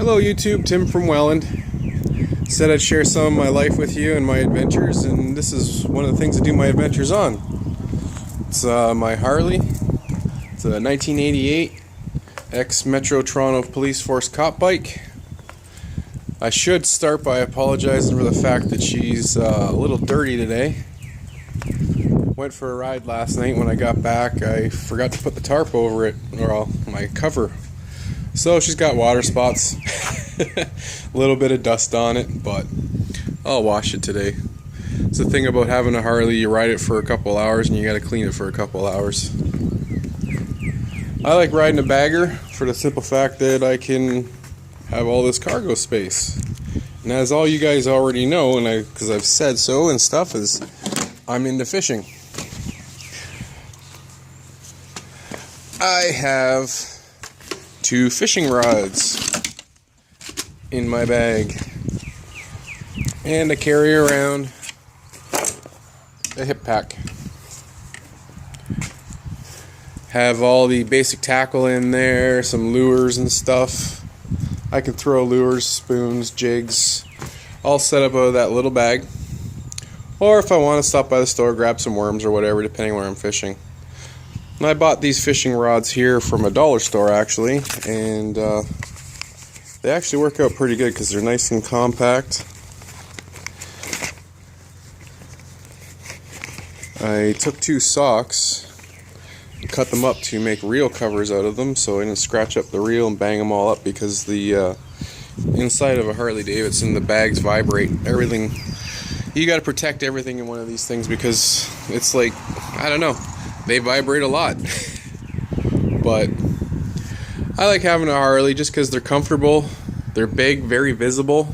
Hello YouTube, Tim from Welland. Said I'd share some of my life with you and my adventures, and this is one of the things I do my adventures on. It's my Harley. It's a 1988 ex-Metro Toronto Police Force cop bike. I should start by apologizing for the fact that she's a little dirty today. Went for a ride last night. When I got back, I forgot to put the tarp over it, or my cover. So she's got water spots, a little bit of dust on it, but I'll wash it today. It's the thing about having a Harley, you ride it for a couple hours and you gotta clean it for a couple hours. I like riding a bagger for the simple fact that I can have all this cargo space. And as all you guys already know, and because I've said so and stuff, is I'm into fishing. I have 2 fishing rods in my bag, and I carry around a hip pack. Have all the basic tackle in there, some lures and stuff. I can throw lures, spoons, jigs, all set up out of that little bag. Or if I want to stop by the store, grab some worms or whatever, depending where I'm fishing. And I bought these fishing rods here from a dollar store actually, and they actually work out pretty good because they're nice and compact. I took 2 socks and cut them up to make reel covers out of them so I didn't scratch up the reel and bang them all up, because the inside of a Harley Davidson, the bags vibrate. Everything, you got to protect everything in one of these things because it's like, I don't know, they vibrate a lot. But I like having a Harley just because they're comfortable, they're big, very visible.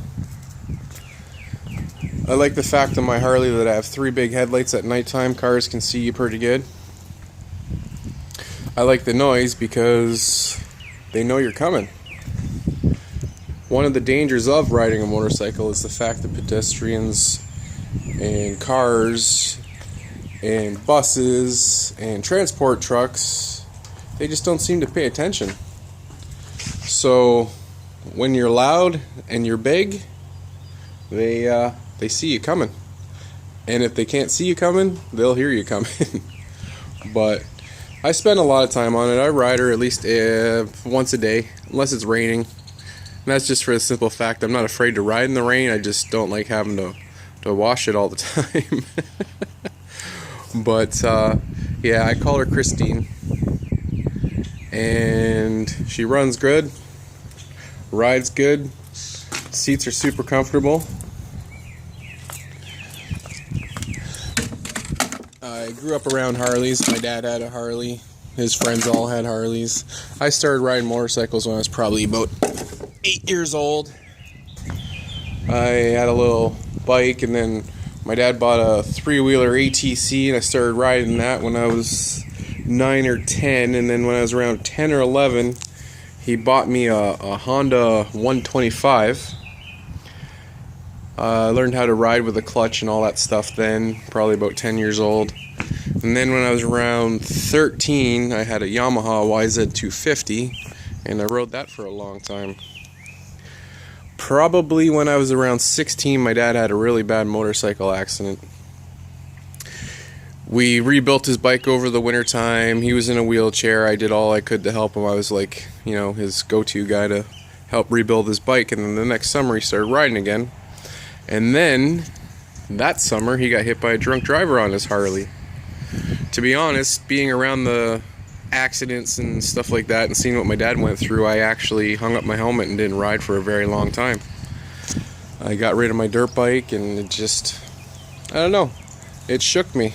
I like the fact on my Harley that I have 3 big headlights. At nighttime, cars can see you pretty good. I like the noise because they know you're coming. One of the dangers of riding a motorcycle is the fact that pedestrians and cars and buses and transport trucks, they just don't seem to pay attention. So when you're loud and you're big, they see you coming, and if they can't see you coming, they'll hear you coming. But I spend a lot of time on it. I ride her at least once a day, unless it's raining, and that's just for the simple fact I'm not afraid to ride in the rain. I just don't like having to wash it all the time. But yeah, I call her Christine, and she runs good, rides good, seats are super comfortable. I grew up around Harleys. My dad had a Harley, his friends all had Harleys. I started riding motorcycles when I was probably about 8 years old. I had a little bike, and then my dad bought a 3-wheeler ATC, and I started riding that when I was 9 or 10, and then when I was around 10 or 11, he bought me a Honda 125. I learned how to ride with a clutch and all that stuff then, probably about 10 years old. And then when I was around 13, I had a Yamaha YZ250, and I rode that for a long time. Probably when I was around 16, my dad had a really bad motorcycle accident. We rebuilt his bike over the winter time. He was in a wheelchair. I did all I could to help him. I was like, his go-to guy to help rebuild his bike. And then the next summer he started riding again. And then that summer he got hit by a drunk driver on his Harley. To be honest, being around the accidents and stuff like that and seeing what my dad went through, I actually hung up my helmet and didn't ride for a very long time. I got rid of my dirt bike, and it just, I don't know, it shook me.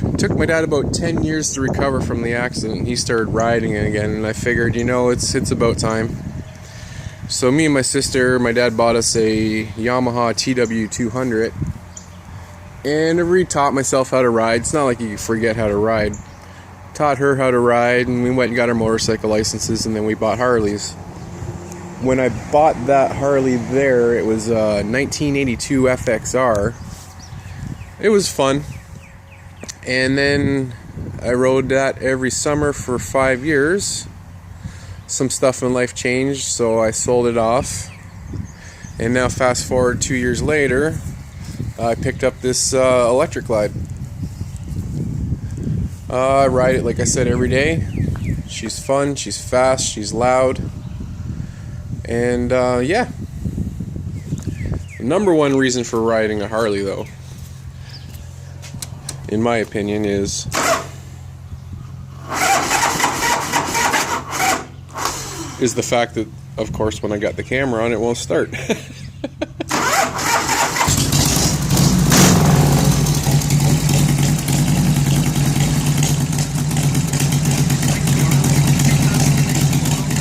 It took my dad about 10 years to recover from the accident. He started riding again, and I figured, it's about time. So me and my sister, my dad bought us a Yamaha TW200, and I re-taught myself how to ride. It's not like you forget how to ride. Taught her how to ride, and we went and got our motorcycle licenses, and then we bought Harleys. When I bought that Harley there, it was a 1982 FXR. It was fun. And then I rode that every summer for 5 years. some stuff in life changed, so I sold it off. And now fast forward 2 years later, I picked up this electric glide. I ride it, like I said, every day. She's fun, she's fast, she's loud. And yeah. The number one reason for riding a Harley, though, in my opinion, is the fact that, of course, when I got the camera on, it won't start.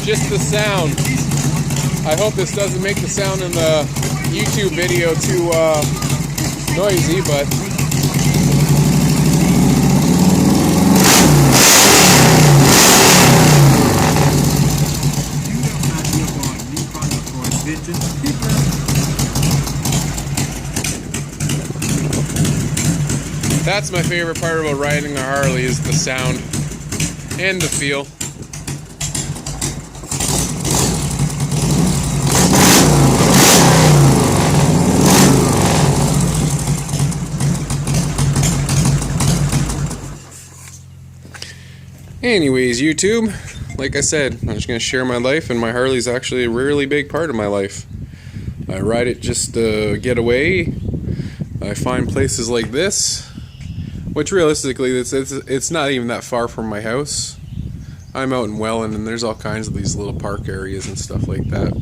Just the sound. I hope this doesn't make the sound in the YouTube video too noisy, but that's my favorite part about riding a Harley, is the sound and the feel. Anyways, YouTube, like I said, I'm just going to share my life, and my Harley's actually a really big part of my life. I ride it just to get away. I find places like this, which realistically, it's not even that far from my house. I'm out in Welland, and there's all kinds of these little park areas and stuff like that.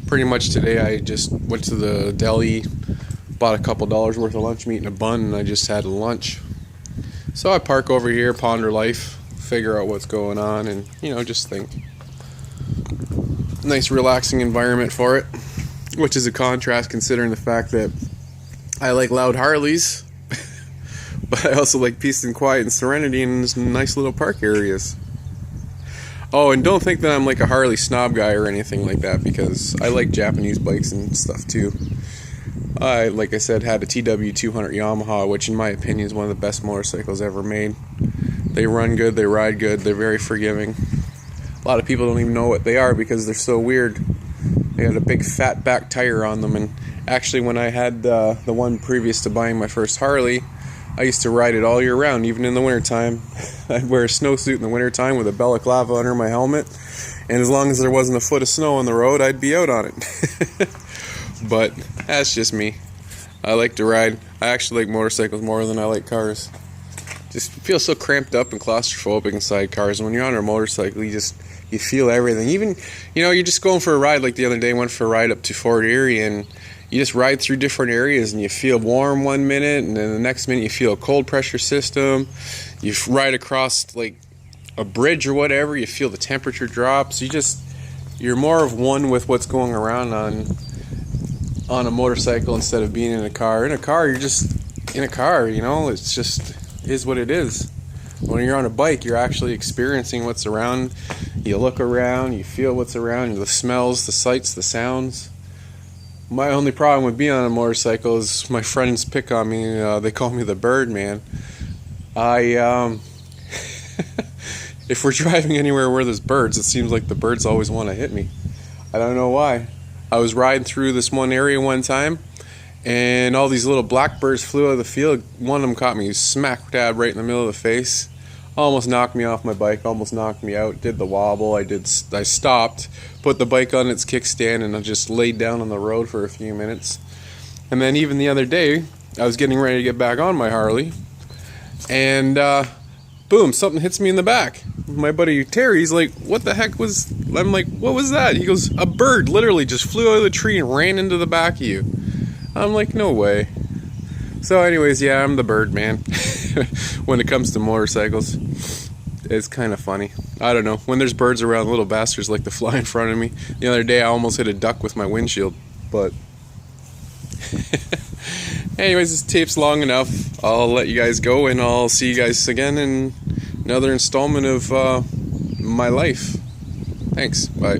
Pretty much today I just went to the deli, bought a couple dollars worth of lunch meat and a bun, and I just had lunch. So I park over here, ponder life, figure out what's going on, and just think. Nice relaxing environment for it, which is a contrast considering the fact that I like loud Harleys, but I also like peace and quiet and serenity in nice little park areas. Oh, and don't think that I'm like a Harley snob guy or anything like that, because I like Japanese bikes and stuff too. I, like I said, had a TW200 Yamaha, which in my opinion is one of the best motorcycles ever made. They run good, they ride good, they're very forgiving. A lot of people don't even know what they are because they're so weird. They had a big fat back tire on them, and actually when I had the one previous to buying my first Harley, I used to ride it all year round, even in the wintertime. I'd wear a snowsuit in the wintertime with a balaclava under my helmet, and as long as there wasn't a foot of snow on the road, I'd be out on it. But that's just me. I like to ride. I actually like motorcycles more than I like cars. Just feel so cramped up and claustrophobic inside cars. And when you're on a motorcycle, you feel everything. Even, you're just going for a ride. Like the other day, I went for a ride up to Fort Erie, and you just ride through different areas, and you feel warm one minute, and then the next minute you feel a cold pressure system. You ride across like a bridge or whatever, you feel the temperature drops. You're more of one with what's going around on a motorcycle instead of being in a car. In a car, you're just in a car, it's just is what it is. When you're on a bike, you're actually experiencing what's around. You look around, you feel what's around, the smells, the sights, the sounds. My only problem with being on a motorcycle is my friends pick on me. They call me the bird man. If we're driving anywhere where there's birds, it seems like the birds always want to hit me. I don't know why. I was riding through this one area one time, and all these little blackbirds flew out of the field. One of them caught me smack dab right in the middle of the face. Almost knocked me off my bike, almost knocked me out. Did the wobble. I stopped, put the bike on its kickstand, and I just laid down on the road for a few minutes. And then even the other day, I was getting ready to get back on my Harley, and boom, something hits me in the back. My buddy Terry's like, what the heck was... I'm like, what was that? He goes, a bird literally just flew out of the tree and ran into the back of you. I'm like, no way. So anyways, yeah, I'm the bird man when it comes to motorcycles. It's kind of funny. I don't know. When there's birds around, little bastards like to fly in front of me. The other day, I almost hit a duck with my windshield, but... Anyways, this tape's long enough. I'll let you guys go, and I'll see you guys again in another installment of my life. Thanks. Bye.